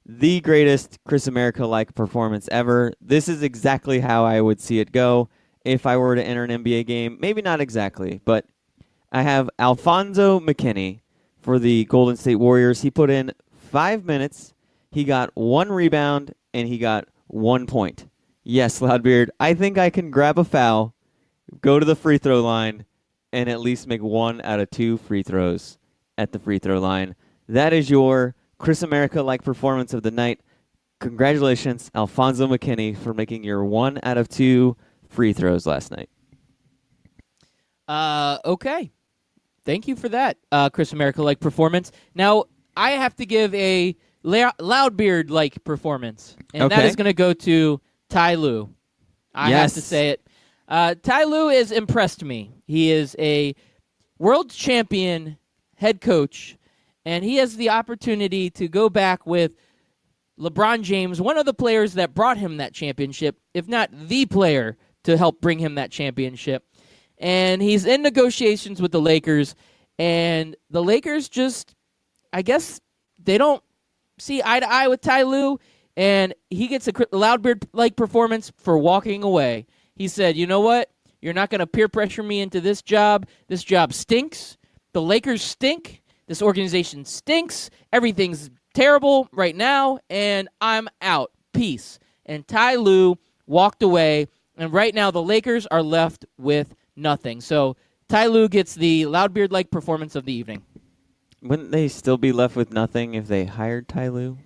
the greatest Chris America-like performance ever. This is exactly how I would see it go if I were to enter an NBA game. Maybe not exactly, but I have Alfonso McKinney for the Golden State Warriors. He put in 5 minutes. He got 1 rebound, and he got 1 point. Yes, Loudbeard, I think I can grab a foul, go to the free throw line, and at least make 1 out of 2 free throws at the free throw line. That is your Chris America-like performance of the night. Congratulations, Alfonso McKinney, for making your 1 out of 2 free throws last night. Okay. Thank you for that, Chris America-like performance. Now, I have to give a Loudbeard-like performance, and that is going to go to Ty Lue. I have to say it. Ty Lue has impressed me. He is a world champion head coach, and he has the opportunity to go back with LeBron James, one of the players that brought him that championship, if not the player to help bring him that championship. And he's in negotiations with the Lakers, and the Lakers just, I guess, they don't see eye to eye with Ty Lue, and he gets a Loudbeard-like performance for walking away. He said, you know what? You're not going to peer pressure me into this job. This job stinks. The Lakers stink. This organization stinks. Everything's terrible right now, and I'm out. Peace. And Ty Lue walked away, and right now the Lakers are left with nothing. So Ty Lue gets the Loudbeard-like performance of the evening. Wouldn't they still be left with nothing if they hired Ty Lue?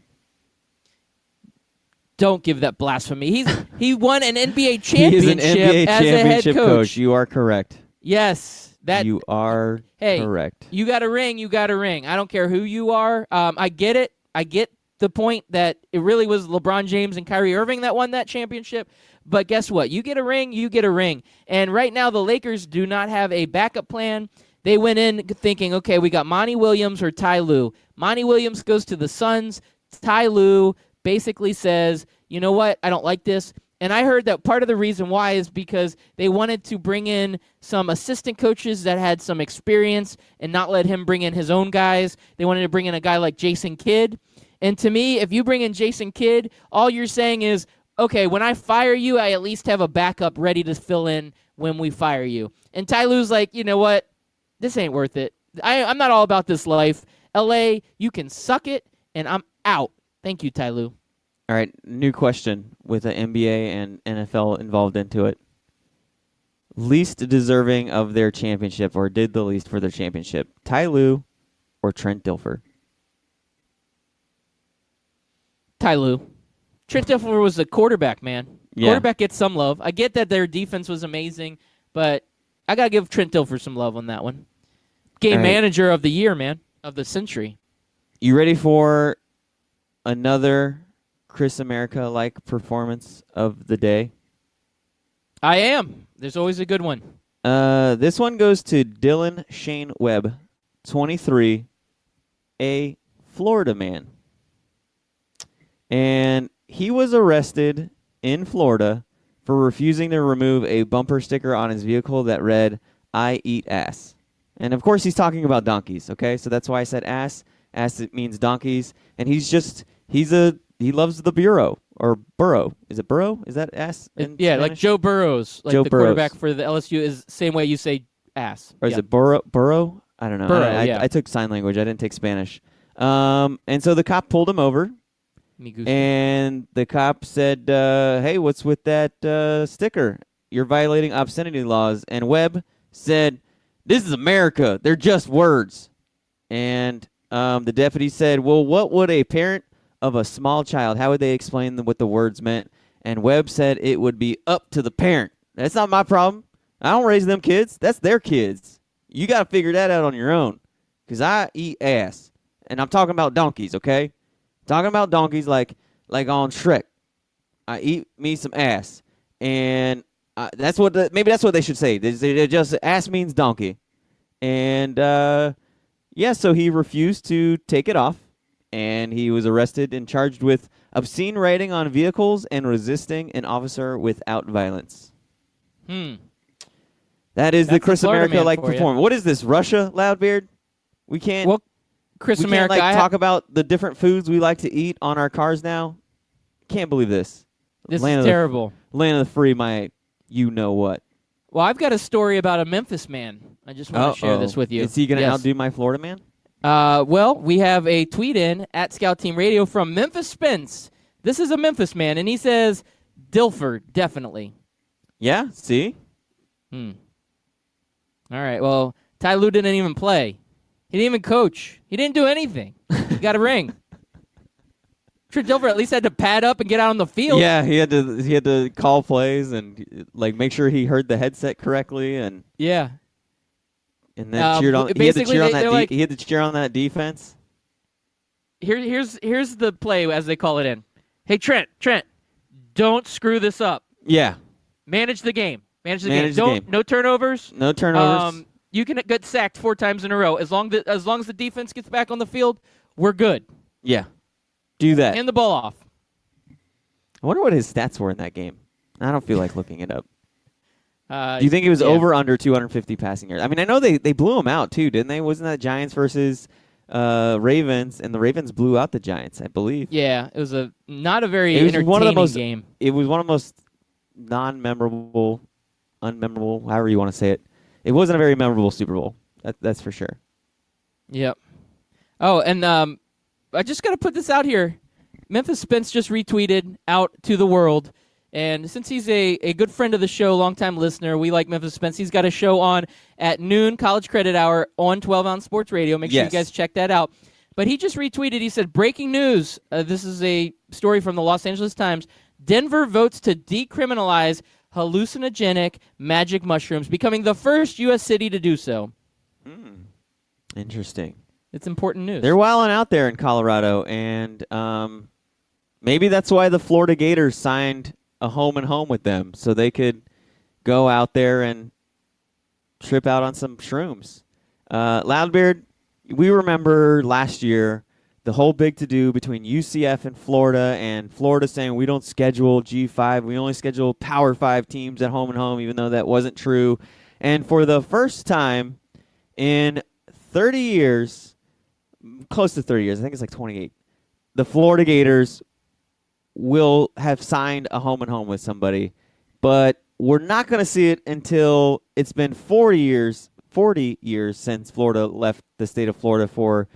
Don't give that blasphemy. He won an NBA championship He is an NBA as a head championship coach. You are correct. Yes. You are correct. You got a ring, you got a ring. I don't care who you are. I get it. I get the point that it really was LeBron James and Kyrie Irving that won that championship. But guess what? You get a ring, you get a ring. And right now the Lakers do not have a backup plan. They went in thinking, okay, we got Monty Williams or Ty Lue. Monty Williams goes to the Suns. Ty Lue basically says, you know what? I don't like this. And I heard that part of the reason why is because they wanted to bring in some assistant coaches that had some experience and not let him bring in his own guys. They wanted to bring in a guy like Jason Kidd. And to me, if you bring in Jason Kidd, all you're saying is, okay, when I fire you, I at least have a backup ready to fill in when we fire you. And Ty Lue's like, you know what? This ain't worth it. I'm not all about this life. LA, you can suck it, and I'm out. Thank you, Ty Lue. All right, new question with the NBA and NFL involved into it. least deserving of their championship or did the least for their championship? Ty Lue or Trent Dilfer? Ty Lue. Trent Dilfer was a quarterback, man. Yeah. Quarterback gets some love. I get that their defense was amazing, but I got to give Trent Dilfer some love on that one. Game All right. manager of the year, man, of the century. You ready for another Chris America-like performance of the day? I am. There's always a good one. This one goes to Dylan Shane Webb, 23, a Florida man. And he was arrested in Florida for refusing to remove a bumper sticker on his vehicle that read, "I eat ass." And of course he's talking about donkeys, okay? So that's why I said ass. Ass, it means donkeys. And he loves the bureau, or burrow. Is it burrow? Is that ass in Yeah, like Spanish? Joe Burrows, like Joe the Burrows. quarterback for the LSU, is the same way you say ass. Or is Yeah. it burrow? I don't know. Burrow, I yeah. took sign language. I didn't take Spanish. And so the cop pulled him over. Me goose. And the cop said, hey, what's with that sticker? You're violating obscenity laws. And Webb said, this is America. They're just words. And the deputy said, well, what would a parent of a small child, how would they explain what the words meant? And Webb said it would be up to the parent. That's not my problem. I don't raise them kids. That's their kids. You got to figure that out on your own. Because I eat ass. And I'm talking about donkeys, okay? Talking about donkeys like on Shrek. I eat me some ass. And maybe that's what they should say. They just, ass means donkey. And, so he refused to take it off. And he was arrested and charged with obscene writing on vehicles and resisting an officer without violence. That is the That's Chris the Florida America-like man for ya. performance. What is this, Russia, Loudbeard? We can't... Well, Chris we America, can't talk about the different foods we like to eat on our cars now. Can't believe this. this Land is of the- terrible. Land of the free, my you know what. Well, I've got a story about a Memphis man. I just want to share this with you. Is he going to Yes. outdo my Florida man? Well, we have a tweet in at Scout Team Radio from Memphis Spence. This is a Memphis man, and he says, Dilfer, definitely. Yeah, see? All right, well, Ty Lue didn't even play. He didn't even coach. He didn't do anything. He got a ring. Trent Dilfer at least had to pad up and get out on the field. Yeah, he had to call plays and like make sure he heard the headset correctly and Yeah. then cheered on. He had to basically, cheer on they're that. like- He had to cheer on that defense. Here's the play as they call it in. Hey, Trent, don't screw this up. Yeah, Manage the game. Manage the game. No turnovers. no turnovers. You can get sacked 4 times in a row. As long as the defense gets back on the field, we're good. Yeah, do that. Hand the ball off. I wonder what his stats were in that game. I don't feel like looking it up. Do you think it was yeah. over under 250 passing yards? I mean, I know they blew him out too, didn't they? Wasn't that Giants versus Ravens, and the Ravens blew out the Giants, I believe. Yeah, it was not a very It was entertaining one of the most game. It was one of the most non-memorable, unmemorable, however you want to say it. It wasn't a very memorable Super Bowl. That's for sure. Yep. Oh, and I just got to put this out here. Memphis Spence just retweeted out to the world. And since he's a good friend of the show, longtime listener, we like Memphis Spence. He's got a show on at noon, College Credit Hour, on 12-Ounce Sports Radio. Make sure you Yes. guys check that out. But he just retweeted. He said, breaking news. This is a story from the Los Angeles Times. Denver votes to decriminalize hallucinogenic magic mushrooms, becoming the first U.S. city to do so. Interesting. It's important news. They're wilding out there in Colorado, and maybe that's why the Florida Gators signed a home and home with them, so they could go out there and trip out on some shrooms. Loudbeard, we remember last year the whole big to-do between UCF and Florida saying we don't schedule G5, we only schedule Power 5 teams at home and home, even though that wasn't true. And for the first time in 30 years, close to 30 years, I think it's like 28, the Florida Gators will have signed a home and home with somebody, but we're not going to see it until it's been 40 years since Florida left the state of Florida for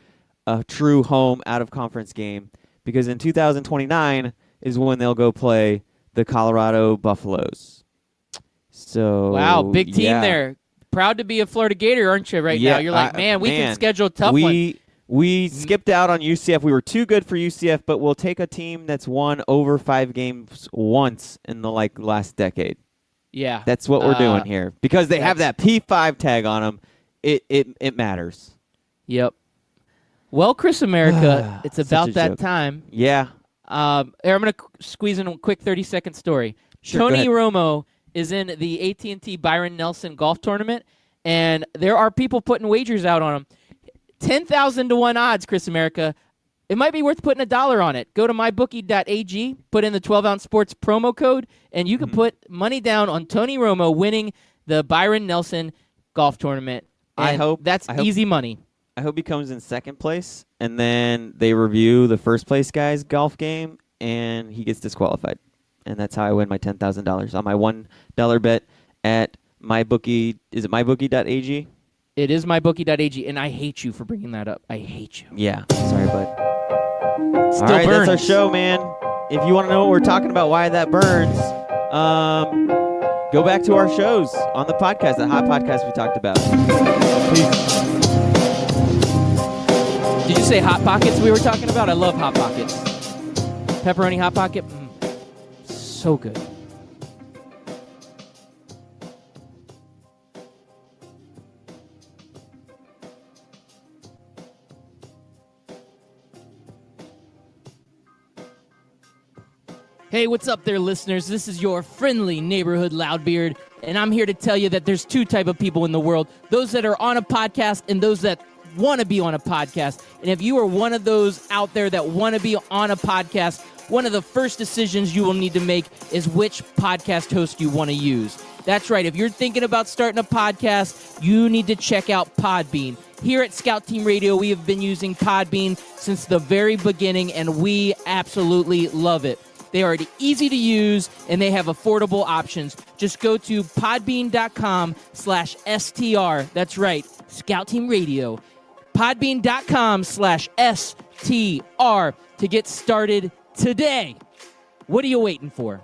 a true home out-of-conference game, because in 2029 is when they'll go play the Colorado Buffaloes. So Wow, big team yeah. there. Proud to be a Florida Gator, aren't you, right now? You're like, man, we can schedule a tough one. We skipped out on UCF. We were too good for UCF, but we'll take a team that's won over 5 games once in the last decade. Yeah. That's what we're doing here. Because they have that P5 tag on them, it matters. Yep. Well, Chris America, it's about that joke. time. Yeah. I'm going to squeeze in a quick 30-second story. Sure, go Tony ahead. Romo is in the AT&T Byron Nelson golf tournament, and there are people putting wagers out on him. 10,000 to 1 odds, Chris America. It might be worth putting $1 on it. Go to mybookie.ag, put in the 12-ounce sports promo code, and you can put money down on Tony Romo winning the Byron Nelson golf tournament. And I hope easy money. I hope he comes in second place, and then they review the first place guy's golf game, and he gets disqualified. And that's how I win my $10,000 on my $1 bet at mybookie. Is it mybookie.ag? It is mybookie.ag, and I hate you for bringing that up. I hate you. Yeah, sorry, bud. Still All right, burns. that's our show, man. If you want to know what we're talking about, why that burns, go back to our shows on the podcast, the hot podcast we talked about. Peace. Did you say Hot Pockets we were talking about? I love Hot Pockets. Pepperoni Hot Pocket. So good. Hey, what's up there, listeners? This is your friendly neighborhood Loudbeard, and I'm here to tell you that there's 2 type of people in the world, those that are on a podcast and those that want to be on a podcast. And if you are one of those out there that want to be on a podcast, one of the first decisions you will need to make is which podcast host you want to use. That's right. If you're thinking about starting a podcast, you need to check out Podbean. Here at Scout Team Radio, we have been using Podbean since the very beginning, and we absolutely love it. They are easy to use, and they have affordable options. Just go to podbean.com/STR. That's right, Scout Team Radio. Podbean.com/STR to get started today. What are you waiting for?